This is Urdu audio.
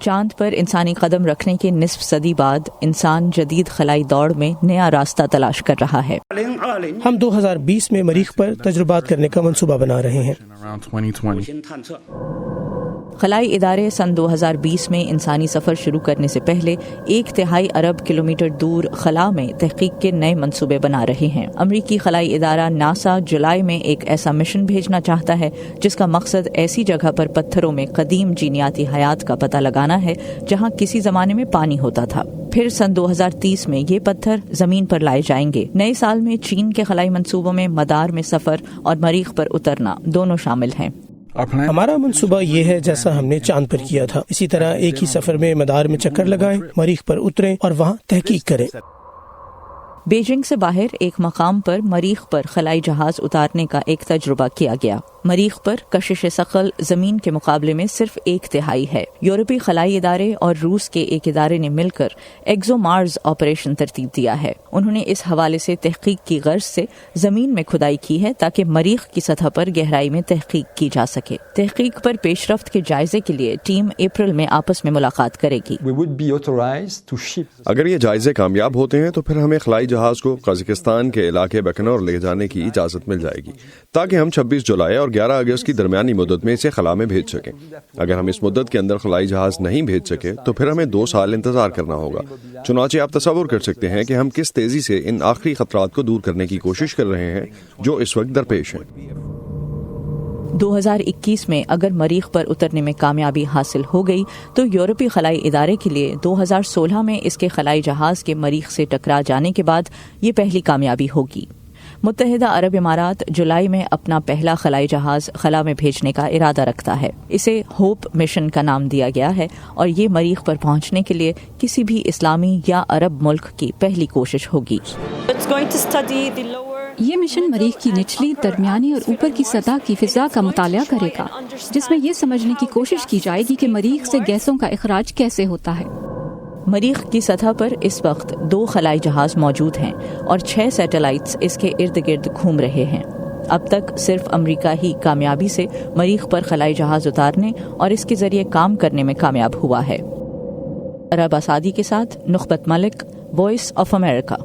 چاند پر انسانی قدم رکھنے کے نصف صدی بعد انسان جدید خلائی دوڑ میں نیا راستہ تلاش کر رہا ہے۔ ہم 2020 میں مریخ پر تجربات کرنے کا منصوبہ بنا رہے ہیں۔ خلائی ادارے سن 2020 میں انسانی سفر شروع کرنے سے پہلے 1/3 ارب کلومیٹر دور خلا میں تحقیق کے نئے منصوبے بنا رہے ہیں۔ امریکی خلائی ادارہ ناسا جولائی میں ایک ایسا مشن بھیجنا چاہتا ہے جس کا مقصد ایسی جگہ پر پتھروں میں قدیم جینیاتی حیات کا پتہ لگانا ہے جہاں کسی زمانے میں پانی ہوتا تھا۔ پھر سن 2030 میں یہ پتھر زمین پر لائے جائیں گے۔ نئے سال میں چین کے خلائی منصوبوں میں مدار میں سفر اور مریخ پر اترنا دونوں شامل ہیں۔ ہمارا منصوبہ یہ ہے جیسا ہم نے چاند پر کیا تھا، اسی طرح ایک ہی سفر میں مدار میں چکر لگائیں، مریخ پر اتریں اور وہاں تحقیق کریں۔ بیجنگ سے باہر ایک مقام پر مریخ پر خلائی جہاز اتارنے کا ایک تجربہ کیا گیا۔ مریخ پر کشش ثقل زمین کے مقابلے میں صرف 1/3 ہے۔ یورپی خلائی ادارے اور روس کے ایک ادارے نے مل کر ایگزو مارس آپریشن ترتیب دیا ہے۔ انہوں نے اس حوالے سے تحقیق کی غرض سے زمین میں کھدائی کی ہے تاکہ مریخ کی سطح پر گہرائی میں تحقیق کی جا سکے۔ تحقیق پر پیش رفت کے جائزے کے لیے ٹیم اپریل میں آپس میں ملاقات کرے گی۔ اگر یہ جائزے کامیاب ہوتے ہیں تو پھر ہمیں خلائی جہاز کو قازقستان کے علاقے بیکنور لے جانے کی اجازت مل جائے گی تاکہ ہم 26 جولائی اور 11 اگست کی درمیانی مدت میں اسے خلا میں بھیج سکیں۔ اگر ہم اس مدت کے اندر خلائی جہاز نہیں بھیج سکے تو پھر ہمیں 2 سال انتظار کرنا ہوگا۔ چنانچہ آپ تصور کر سکتے ہیں کہ ہم کس تیزی سے ان آخری خطرات کو دور کرنے کی کوشش کر رہے ہیں جو اس وقت درپیش ہیں۔ 2021 میں اگر مریخ پر اترنے میں کامیابی حاصل ہو گئی تو یورپی خلائی ادارے کے لیے 2016 میں اس کے خلائی جہاز کے مریخ سے ٹکرا جانے کے بعد یہ پہلی کامیابی ہوگی۔ متحدہ عرب امارات جولائی میں اپنا پہلا خلائی جہاز خلا میں بھیجنے کا ارادہ رکھتا ہے۔ اسے ہوپ مشن کا نام دیا گیا ہے اور یہ مریخ پر پہنچنے کے لیے کسی بھی اسلامی یا عرب ملک کی پہلی کوشش ہوگی۔ یہ مشن مریخ کی نچلی، درمیانی اور اوپر کی سطح کی فضا کا مطالعہ کرے گا، جس میں یہ سمجھنے کی کوشش کی جائے گی کہ مریخ سے گیسوں کا اخراج کیسے ہوتا ہے۔ مریخ کی سطح پر اس وقت 2 خلائی جہاز موجود ہیں اور 6 سیٹلائٹس اس کے ارد گرد گھوم رہے ہیں۔ اب تک صرف امریکہ ہی کامیابی سے مریخ پر خلائی جہاز اتارنے اور اس کے ذریعے کام کرنے میں کامیاب ہوا ہے۔ ربا سعدی کے ساتھ نخبت ملک، وائس آف امریکہ۔